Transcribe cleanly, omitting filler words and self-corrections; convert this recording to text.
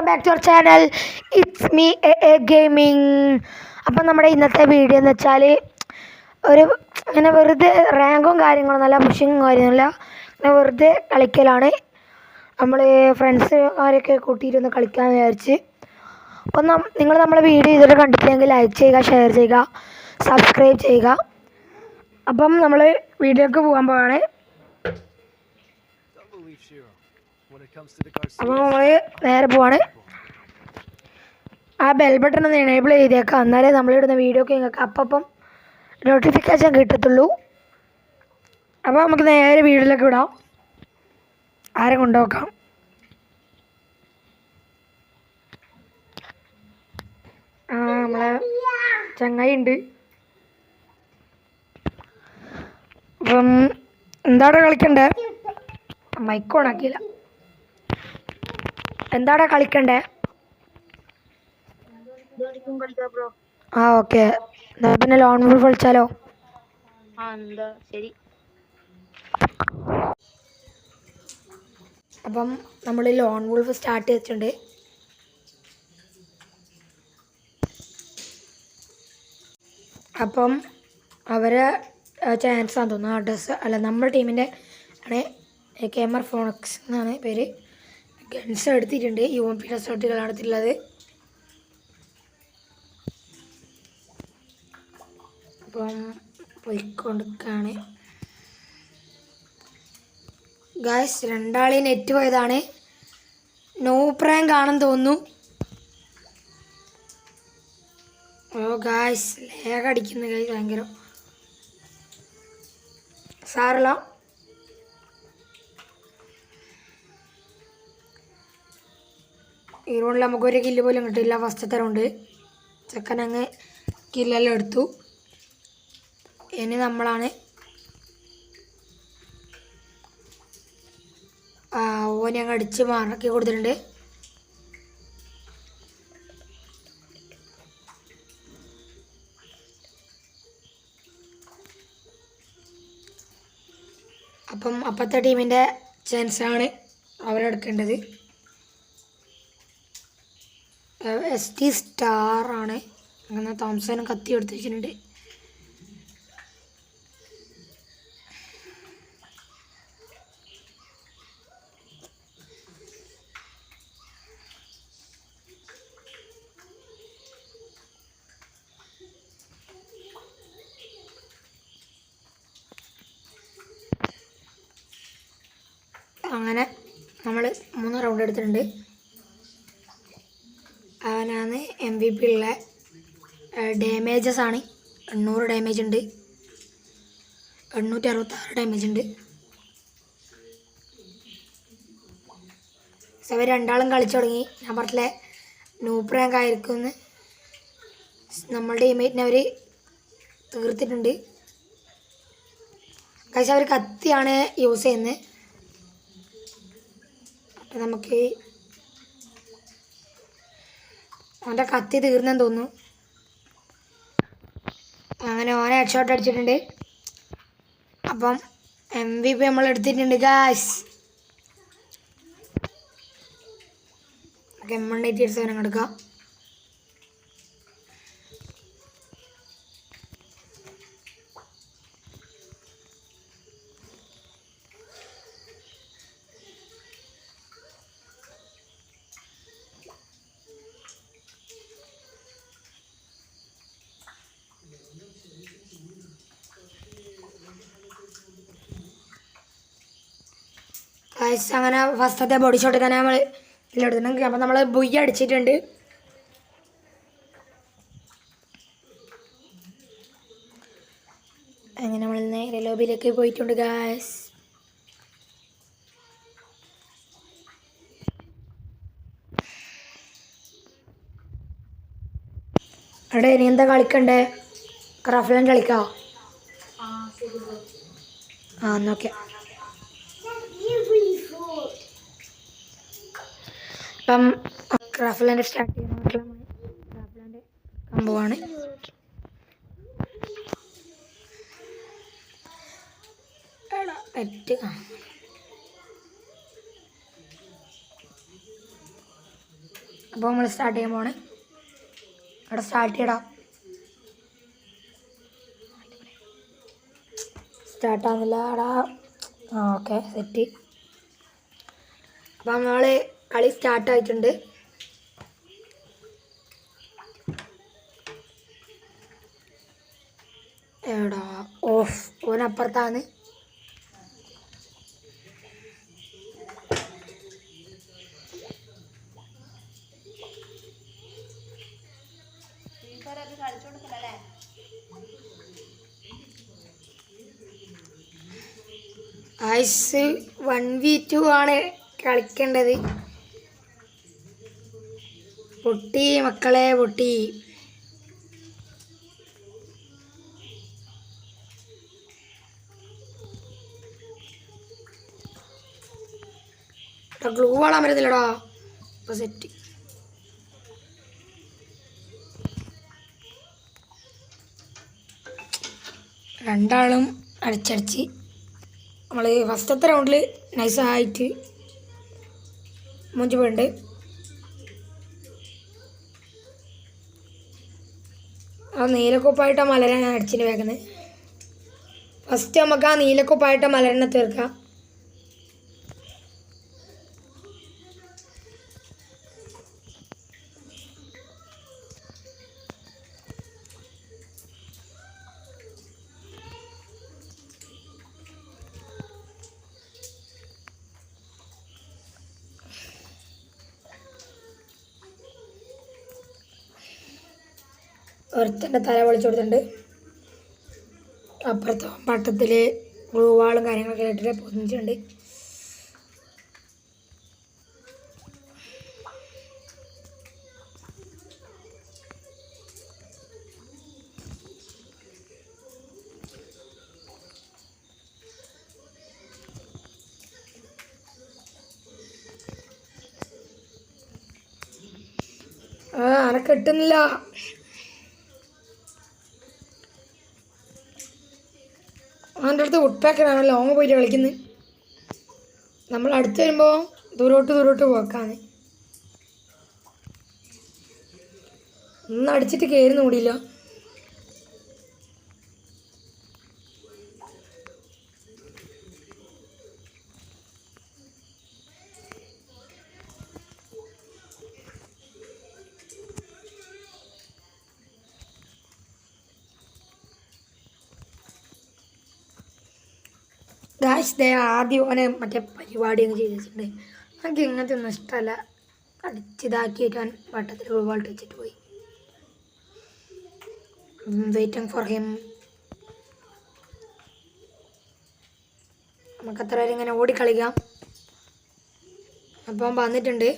Back to our channel. It's me a gaming. അപ്പം നമ്മുടെ ഇന്നത്തെ വീഡിയോ എന്ന് വെച്ചാൽ ഒരു ഇങ്ങനെ വെറുതെ റാങ്കും കാര്യങ്ങളും നല്ല പുഷിങ്ങും കാര്യമൊന്നുമില്ല, ഇങ്ങനെ വെറുതെ കളിക്കലാണ്. നമ്മൾ ഫ്രണ്ട്സുകാരൊക്കെ കൂട്ടിയിരുന്ന് കളിക്കാമെന്ന് വിചാരിച്ച്. അപ്പം നിങ്ങൾ നമ്മളെ വീഡിയോ ഇതുവരെ കണ്ടിട്ടില്ലെങ്കിൽ ലൈക്ക് ചെയ്യുക, ഷെയർ ചെയ്യുക, സബ്സ്ക്രൈബ് ചെയ്യുക. അപ്പം നമ്മൾ വീഡിയോക്ക് പോകാൻ പോവാണ്. അപ്പോൾ നമ്മൾ നേരെ പോവാണ്. ആ ബെൽ ബട്ടൺ ഒന്ന് എനേബിൾ ചെയ്തേക്കാം, എന്നാലേ നമ്മളിടുന്ന വീഡിയോക്ക് നിങ്ങൾക്ക് അപ്പം നോട്ടിഫിക്കേഷൻ കിട്ടത്തുള്ളൂ. അപ്പോൾ നമുക്ക് നേരെ വീഡിയോയിലേക്ക് വിടാം. ആരെ കൊണ്ടുപോക്കാം? നമ്മളെ ചങ്ങായി ഉണ്ട്. അപ്പം എന്താടാ കളിക്കണ്ടേ? മൈക്ക് ഓണാക്കിയില്ല. എന്താടാ കളിക്കണ്ടേ? ആ ഓക്കെ, എന്നാ പിന്നെ ലോൺ വോൾഫ് കളിച്ചാലോ? ശരി. അപ്പം നമ്മൾ ലോൺ വോൾഫ് സ്റ്റാർട്ട് ചെയ്തിട്ടുണ്ട്. അപ്പം അവരെ ചാൻസ് ആണെന്ന് തോന്നുന്നു. അഡ്രസ്സ് അല്ല, നമ്മുടെ ടീമിൻ്റെ ആണ്. കേമർ ഫോണക്സ് എന്നാണ് പേര്. ഗൺസ് എടുത്തിട്ടുണ്ട്. UMP റിസോർട്ടുകളാണ് എടുത്തിട്ടുള്ളത്. അപ്പം പോയിക്കൊടുക്കാണ് ഗായ്സ്. രണ്ടാളി നെറ്റ് പോയതാണ്. നോ പ്രാങ്ക് ആണെന്ന് തോന്നുന്നു. ഓ ഗായ്സ്, ലേഗ് അടിക്കുന്ന ഗായ്സ് ഭയങ്കര. സാറല്ല, ഈ റൗണ്ടിൽ നമുക്കൊരു കില്ല് പോലും കിട്ടില്ല. ഫസ്റ്റത്തെ റൗണ്ട് ചെക്കൻ അങ്ങ് കില്ലെല്ലാം എടുത്തു. ഇനി നമ്മളാണ്. ഓനെ അങ്ങ് അടിച്ച് മാറാക്കി കൊടുത്തിട്ടുണ്ട്. അപ്പം അപ്പത്തെ ടീമിൻ്റെ ചാൻസാണ് അവരെടുക്കേണ്ടത്. ST സ്റ്റാറാണ്. അങ്ങനെ തോംസനും കത്തി എടുത്ത് വെച്ചിട്ടുണ്ട്. അങ്ങനെ നമ്മൾ 3 റൗണ്ട് എടുത്തിട്ടുണ്ട്. അവനാണ് MVP ഉള്ള. ഡാമേജസ് ആണ് 800 ഡാമേജ് ഉണ്ട്, 866 ഡാമേജ് ഉണ്ട്. അവർ രണ്ടാളും കളിച്ചു തുടങ്ങി. ഞാൻ പറഞ്ഞില്ലേ നൂപ്പ് റാങ്ക് ആയിരിക്കുമെന്ന്. നമ്മളുടെ ടീമേറ്റിനെ അവർ തീർത്തിട്ടുണ്ട്. പക്ഷേ അവർ കത്തിയാണ് യൂസ് ചെയ്യുന്നത്. അപ്പം നമുക്ക് അവൻ്റെ കത്തി തീർന്നെന്ന് തോന്നുന്നു. അങ്ങനെ ഓനെ ഹെഡ് ഷോട്ട് അടിച്ചിട്ടുണ്ട്. അപ്പം MVP നമ്മൾ എടുത്തിട്ടുണ്ട് ഗായ്സ്. M187 എടുക്കാം. അങ്ങനെ ഫസ്റ്റത്തെ ബോഡി ഷോട്ട് തന്നെ നമ്മൾ ഇതിലെടുത്തിട്ടുണ്ട്. അപ്പം നമ്മൾ ബുയ്യ അടിച്ചിട്ടുണ്ട്. അങ്ങനെ നമ്മൾ നേരെ ലോബിയിലേക്ക് പോയിട്ടുണ്ട് ഗായ്സ്. അവിടെ ഇനി എന്താ കളിക്കണ്ടേ? ക്രാഫ്റ്റ് ലാൻഡ് കളിക്കാം. എന്നോക്കെ. അപ്പം ക്രാഫ്റ്റ് ലാൻഡ് സ്റ്റാർട്ട് ചെയ്യുന്ന ക്രാഫ്റ്റ് ലാൻഡ് സംഭവമാണ്. നെറ്റ് അപ്പോൾ നമ്മൾ സ്റ്റാർട്ട് ചെയ്യാൻ പോണേ. അവിടെ സ്റ്റാർട്ട് ചെയ്യടാം. സ്റ്റാർട്ടാകുന്നില്ല എടാ. Okay set. അപ്പം നമ്മൾ കളി സ്റ്റാർട്ടായിട്ടുണ്ട്. എടാ ഓഫ്, ഓനപ്പുറത്താണ്. ഐസ് 1v2 ആണ് കളിക്കേണ്ടത്. പൊട്ടി മക്കളെ പൊട്ടി. ഗ്ലൂ വാളാൻ പറ്റുന്നില്ലടാ. ഇപ്പൊ സെറ്റ്. രണ്ടാളും അടിച്ചടിച്ച് നമ്മൾ ഫസ്റ്റത്തെ റൗണ്ടിൽ നൈസായിട്ട് മൂഞ്ചി പോയിട്ടുണ്ട്. ആ നീലക്കൊപ്പായിട്ട മലരാണ് അടിച്ചിട്ട് വേക്കുന്നത്. ഫസ്റ്റ് നമുക്ക് ആ നീലക്കൊപ്പായിട്ട മലരിനെ തീർക്കാം. ഒരുത്തൻ്റെ തല പൊളിച്ചു കൊടുത്തിട്ടുണ്ട്. അപ്പുറത്ത് പട്ടത്തിൽ ഗ്ലൂവാളും കാര്യങ്ങളൊക്കെ ഇട്ടിട്ട് പൊതിഞ്ഞിട്ടുണ്ട്. ആരെ കിട്ടുന്നില്ല. അവൻ്റെ അടുത്ത് വുഡ്പാക്കറാണ് ലോങ് പോയിട്ട് കളിക്കുന്നത്. നമ്മൾ അടുത്ത് വരുമ്പോൾ ദൂരോട്ട് പോക്കാണ്. ഒന്നും അടിച്ചിട്ട് കയറുന്ന കൂടിയില്ല. ഗായ്സ് ദേ ആദ്യം ഓനെ മറ്റേ പരിപാടിയൊക്കെ ചെയ്ത് വെച്ചിട്ടുണ്ട്. എനിക്ക് ഇങ്ങനത്തെ ഒന്നും ഇഷ്ടമല്ല. അടിച്ചിതാക്കിയിട്ട് അവൻ വട്ടത്തിൽ ഗ്ലൂവാൾട്ട് വെച്ചിട്ട് പോയി. Waiting for him. നമുക്ക് അത്ര പേര് ഇങ്ങനെ ഓടിക്കളിക്കാം. അപ്പം വന്നിട്ടുണ്ട്.